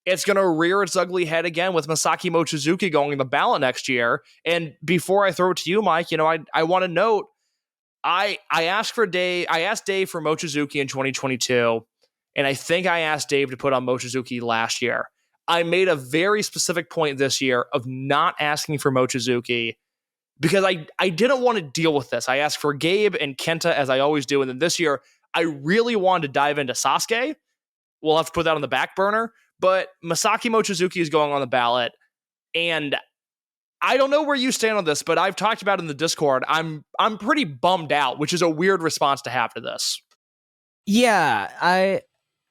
it's going to rear its ugly head again with Masaaki Mochizuki going on the ballot next year. And before I throw it to you, Mike, I want to note, I asked Dave for Mochizuki in 2022, and I think I asked Dave to put on Mochizuki last year. I made a very specific point this year of not asking for Mochizuki because I didn't want to deal with this. I asked for Gabe and Kenta, as I always do, and then this year, I really wanted to dive into Sasuke. We'll have to put that on the back burner, but Masaaki Mochizuki is going on the ballot, and I don't know where you stand on this, but I've talked about it in the Discord. I'm pretty bummed out, which is a weird response to have to this. Yeah,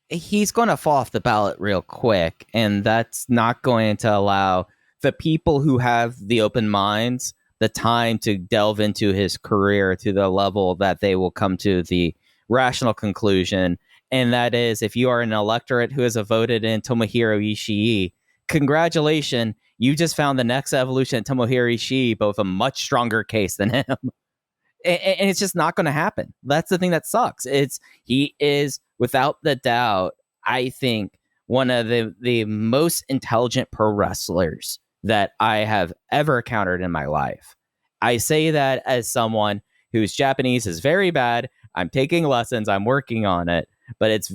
he's going to fall off the ballot real quick, and that's not going to allow the people who have the open minds the time to delve into his career to the level that they will come to the rational conclusion. And that is, if you are an electorate who has voted in Tomohiro Ishii, congratulations, you just found the next evolution of Tomohiro Ishii, both a much stronger case than him. And it's just not going to happen. That's the thing that sucks. He is, without the doubt, I think, one of the most intelligent pro wrestlers that I have ever encountered in my life. I say that as someone whose Japanese is very bad. I'm taking lessons. I'm working on it. But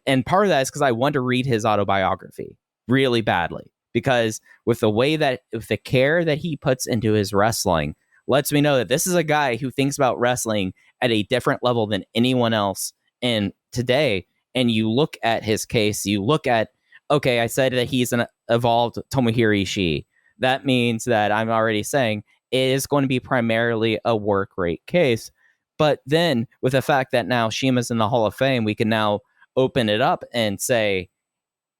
and part of that is because I want to read his autobiography really badly. Because with the care that he puts into his wrestling, lets me know that this is a guy who thinks about wrestling at a different level than anyone else in today. And you look at his case, you look at, okay, I said that he's an evolved Tomohiro Ishii. That means that I'm already saying it is going to be primarily a work rate case. But then with the fact that now Shima's in the Hall of Fame, we can now open it up and say,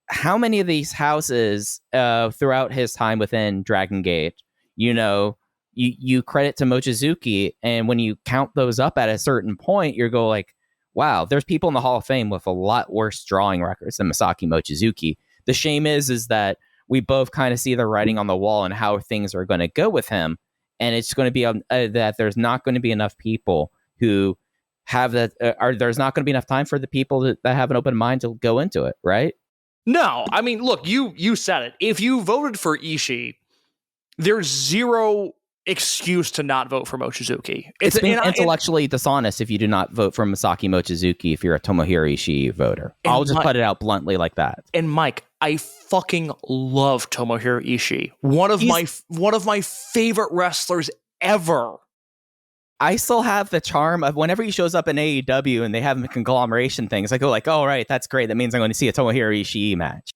how many of these houses throughout his time within Dragongate, you credit to Mochizuki, and when you count those up at a certain point, you go like, wow, there's people in the Hall of Fame with a lot worse drawing records than Masaaki Mochizuki. The shame is that we both kind of see the writing on the wall and how things are going to go with him, and it's going to be that there's not going to be enough people who have that, there's not going to be enough time for the people that have an open mind to go into it, right? No, I mean, look, you said it. If you voted for Ishii, there's zero excuse to not vote for Mochizuki. It's being intellectually dishonest if you do not vote for Masaaki Mochizuki if you're a Tomohiro Ishii voter. I'll just put it out bluntly like that. And Mike, I fucking love Tomohiro Ishii. One of my favorite wrestlers ever. I still have the charm of whenever he shows up in AEW and they have conglomeration things, I go like, oh, right, that's great. That means I'm going to see a Tomohiro Ishii match.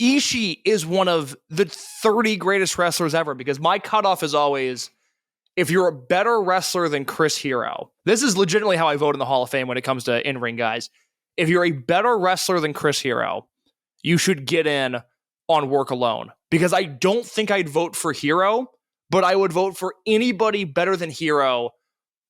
Ishii is one of the 30 greatest wrestlers ever, because my cutoff is always, if you're a better wrestler than Chris Hero, this is legitimately how I vote in the Hall of Fame when it comes to in-ring guys. If you're a better wrestler than Chris Hero, you should get in on work alone, because I don't think I'd vote for Hero, but I would vote for anybody better than Hero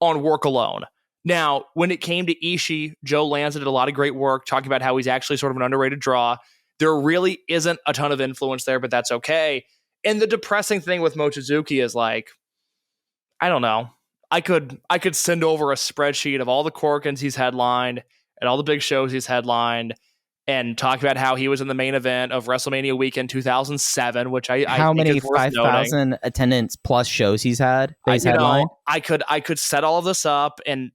on work alone. Now, when it came to Ishii, Joe Lanza did a lot of great work talking about how he's actually sort of an underrated draw. There really isn't a ton of influence there, but that's okay. And the depressing thing with Mochizuki is like, I don't know. I could send over a spreadsheet of all the Corkins he's headlined and all the big shows he's headlined, and talk about how he was in the main event of WrestleMania weekend 2007, which I how think many is worth 5,000 attendance plus shows he's had. I could set all of this up, and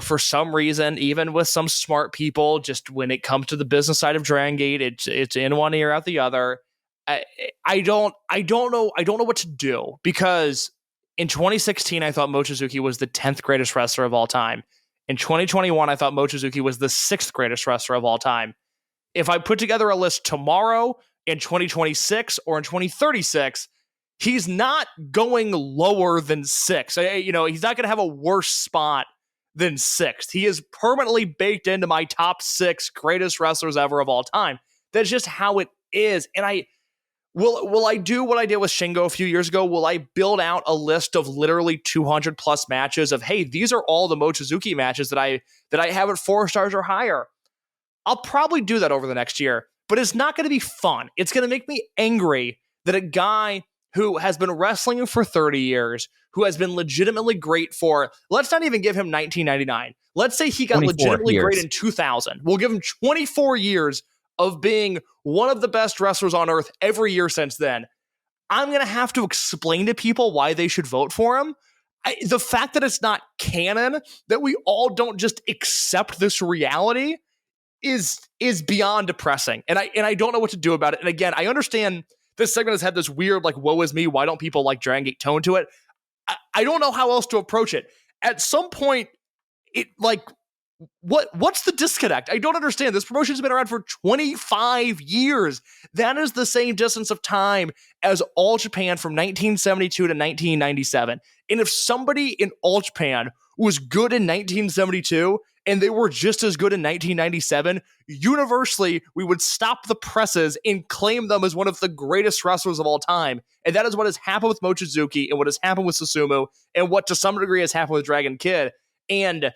for some reason, even with some smart people, just when it comes to the business side of Dragongate, it's in one ear out the other. I don't know what to do, because in 2016 I thought Mochizuki was the 10th greatest wrestler of all time. In 2021 I thought Mochizuki was the 6th greatest wrestler of all time. If I put together a list tomorrow, in 2026 or in 2036, he's not going lower than 6. He's not going to have a worse spot than 6th. He is permanently baked into my top 6 greatest wrestlers ever of all time. That's just how it is. And will I do what I did with Shingo a few years ago? Will I build out a list of literally 200 plus matches of, hey, these are all the Mochizuki matches that I have at 4 stars or higher? I'll probably do that over the next year, but it's not going to be fun. It's going to make me angry that a guy who has been wrestling for 30 years, who has been legitimately great for, let's not even give him 1999. Let's say he got legitimately great in 2000. We'll give him 24 years of being one of the best wrestlers on earth every year since then, I'm going to have to explain to people why they should vote for him. The fact that it's not canon, that we all don't just accept this reality is beyond depressing. And I don't know what to do about it. And again, I understand this segment has had this weird, like, woe is me, why don't people like Dragongate tone to it? I don't know how else to approach it. At some point, it like what's the disconnect? I don't understand. This promotion's been around for 25 years. That is the same distance of time as All Japan from 1972 to 1997. And if somebody in All Japan was good in 1972 and they were just as good in 1997, universally, we would stop the presses and claim them as one of the greatest wrestlers of all time. And that is what has happened with Mochizuki and what has happened with Susumu and what to some degree has happened with Dragon Kid. And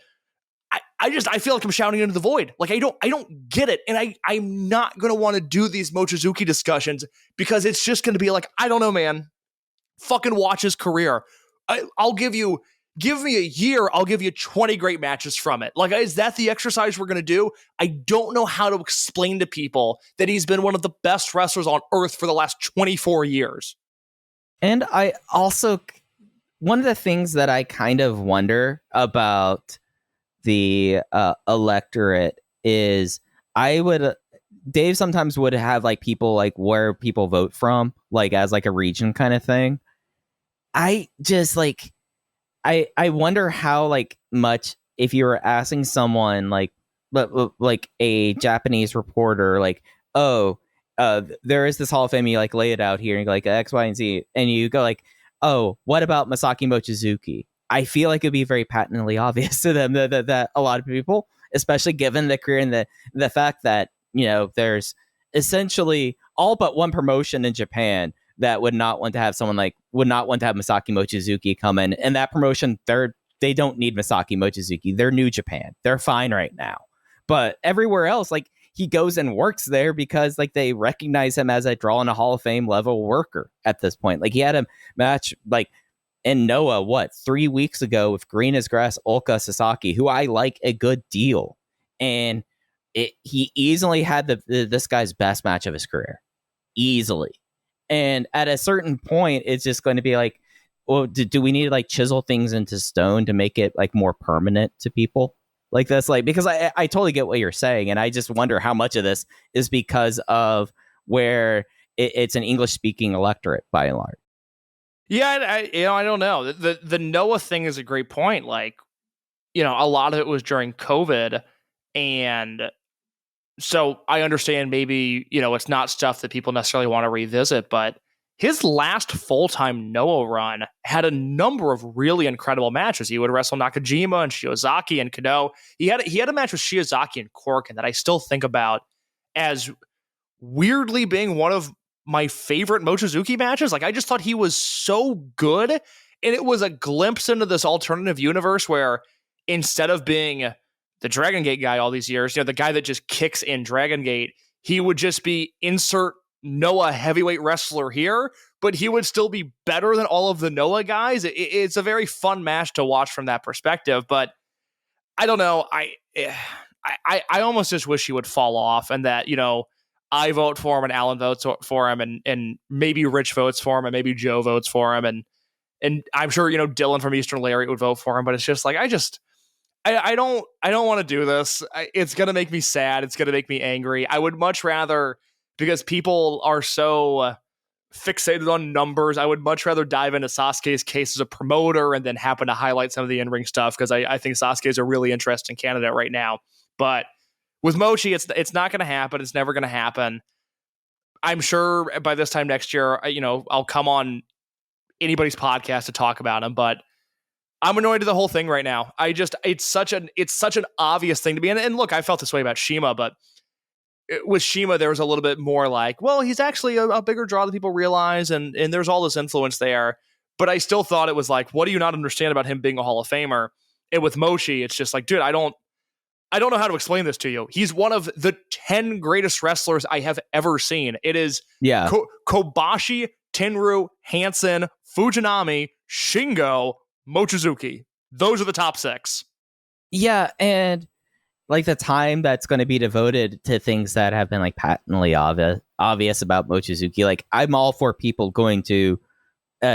I feel like I'm shouting into the void. Like, I don't get it. And I'm not going to want to do these Mochizuki discussions because it's just going to be like, I don't know, man. Fucking watch his career. I'll give me a year. I'll give you 20 great matches from it. Like, is that the exercise we're going to do? I don't know how to explain to people that he's been one of the best wrestlers on earth for the last 24 years. And I also, one of the things that I kind of wonder about the electorate is Dave sometimes would have like people like where people vote from, like as like a region kind of thing. I just like I wonder how like much if you were asking someone like a Japanese reporter like, oh, there is this Hall of Fame, you like lay it out here and like X, Y, and Z, and you go like, oh, what about Masaaki Mochizuki? I feel like it'd be very patently obvious to them that a lot of people, especially given the career and the fact that, you know, there's essentially all but one promotion in Japan that would not want to have Masaki Mochizuki come in. And that promotion, they don't need Masaaki Mochizuki. They're New Japan. They're fine right now. But everywhere else, like, he goes and works there because like they recognize him as a draw in a Hall of Fame level worker at this point. Like, he had a match like in Noah, 3 weeks ago with green as grass Ulka Sasaki, who I like a good deal. And he easily had this guy's best match of his career. Easily. And at a certain point, it's just going to be like, well, do we need to like chisel things into stone to make it like more permanent to people? Like that's like, because I totally get what you're saying. And I just wonder how much of this is because of where it's an English speaking electorate by and large. Yeah, I don't know. The Noah thing is a great point. Like, you know, a lot of it was during COVID, and so I understand maybe, you know, it's not stuff that people necessarily want to revisit, but his last full-time Noah run had a number of really incredible matches. He would wrestle Nakajima and Shiozaki and Kano. He had a match with Shiozaki and Corkin that I still think about as weirdly being one of my favorite Mochizuki matches. Like, I just thought he was so good, and it was a glimpse into this alternative universe where instead of being the Dragongate guy all these years, you know, the guy that just kicks in Dragongate, he would just be insert Noah heavyweight wrestler here, but he would still be better than all of the Noah guys. It's a very fun match to watch from that perspective, but I don't know. I almost just wish he would fall off and that, you know, I vote for him and Alan votes for him and maybe Rich votes for him and maybe Joe votes for him and I'm sure, you know, Dylan from Eastern Lariat would vote for him, but it's just like, I don't want to do this. It's going to make me sad. It's going to make me angry. I would much rather, because people are so fixated on numbers, I would much rather dive into Sasuke's case as a promoter and then happen to highlight some of the in-ring stuff, because I think Sasuke is a really interesting candidate right now. But with Mochi, it's not going to happen. It's never going to happen. I'm sure by this time next year, you know, I'll come on anybody's podcast to talk about him, but I'm annoyed at the whole thing right now. It's such an obvious thing to be. And look, I felt this way about Shima, but with Shima, there was a little bit more like, well, he's actually a bigger draw than people realize, and there's all this influence there. But I still thought it was like, what do you not understand about him being a Hall of Famer? And with Mochi, it's just like, dude, I don't know how to explain this to you. He's one of the 10 greatest wrestlers I have ever seen. It is Kobashi, Tenryu, Hansen, Fujinami, Shingo, Mochizuki. Those are the top 6. Yeah, and like the time that's going to be devoted to things that have been like patently obvious about Mochizuki. Like I'm all for people going to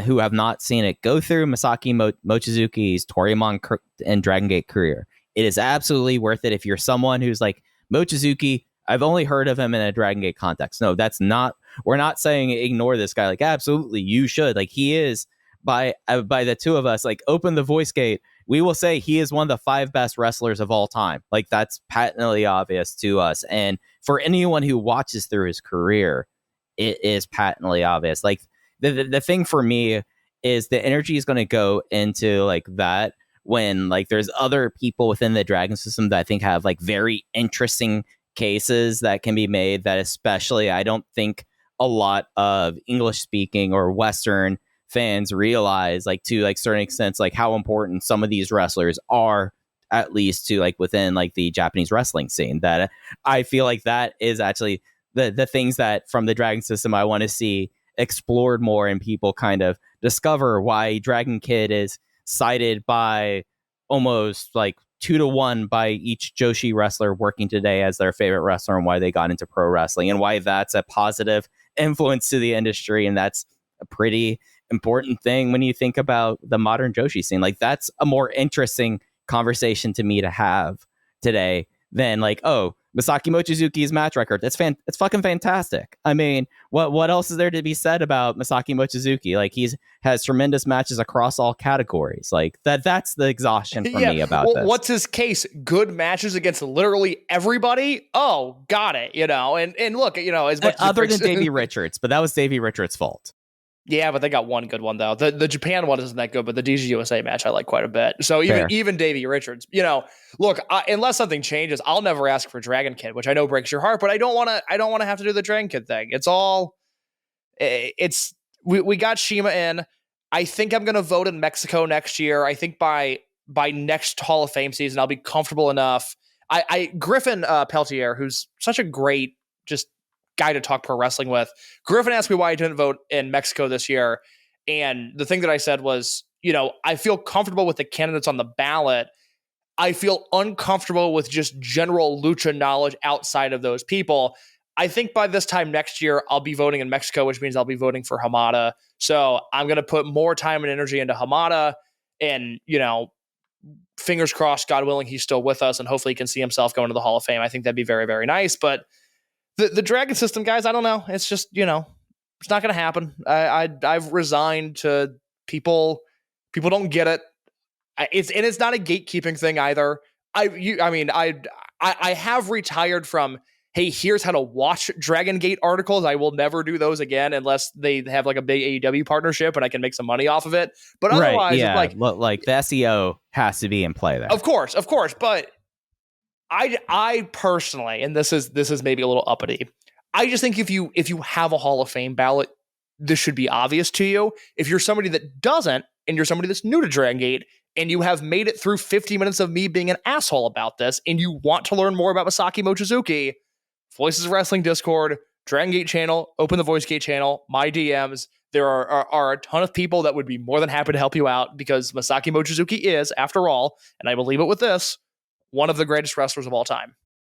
who have not seen it go through Masaaki Mochizuki's Toryumon and Dragongate career. It is absolutely worth it if you're someone who's like Mochizuki. I've only heard of him in a Dragongate context. No, that's not. We're not saying ignore this guy. Like absolutely, you should. Like he is by the two of us. Like open the voice gate. We will say he is one of the 5 best wrestlers of all time. Like that's patently obvious to us. And for anyone who watches through his career, it is patently obvious. Like the thing for me is the energy is going to go into like that when like there's other people within the Dragon system that I think have like very interesting cases that can be made that especially I don't think a lot of English speaking or Western fans realize like to like certain extents like how important some of these wrestlers are, at least to like within like the Japanese wrestling scene. That I feel like that is actually the things that from the Dragon system I want to see explored more and people kind of discover why Dragon Kid is cited by almost like 2-1 by each Joshi wrestler working today as their favorite wrestler and why they got into pro wrestling and why that's a positive influence to the industry. And that's a pretty important thing when you think about the modern Joshi scene. Like that's a more interesting conversation to me to have today than like, oh, Masaaki Mochizuki's match record. It's fucking fantastic. I mean, what else is there to be said about Masaaki Mochizuki? Like has tremendous matches across all categories. Like that's the exhaustion for me about this. What's his case? Good matches against literally everybody? Oh, got it. And look, as much other than Davey Richards, but that was Davey Richards' fault. Yeah, but they got one good one though. The Japan one isn't that good, but the DGUSA match I like quite a bit. So even Davey Richards, look, unless something changes, I'll never ask for Dragon Kid, which I know breaks your heart, but I don't want to have to do the Dragon Kid thing. We got Shima in. I think I'm gonna vote in Mexico next year. I think by next Hall of Fame season, I'll be comfortable enough. Griffin Peltier, who's such a great just guy to talk pro wrestling with. Griffin asked me why I didn't vote in Mexico this year. And the thing that I said was, I feel comfortable with the candidates on the ballot. I feel uncomfortable with just general lucha knowledge outside of those people. I think by this time next year, I'll be voting in Mexico, which means I'll be voting for Hamada. So I'm going to put more time and energy into Hamada and, fingers crossed, God willing, he's still with us and hopefully he can see himself going to the Hall of Fame. I think that'd be very, very nice. But the Dragon system, guys, I don't know. It's just, it's not going to happen. I've resigned to people. People don't get it. It's not a gatekeeping thing either. I have retired from, hey, here's how to watch Dragongate articles. I will never do those again unless they have like a big AEW partnership and I can make some money off of it. But otherwise, yeah, like the SEO has to be in play there. Of course. But I personally, and this is maybe a little uppity, I just think if you have a Hall of Fame ballot, this should be obvious to you. If you're somebody that doesn't, and you're somebody that's new to Dragongate, and you have made it through 50 minutes of me being an asshole about this, and you want to learn more about Masaaki Mochizuki, Voices of Wrestling Discord, Dragongate channel, Open the Voice Gate channel, my DMs. There are a ton of people that would be more than happy to help you out because Masaaki Mochizuki is, after all, and I believe it with this, one of the greatest wrestlers of all time.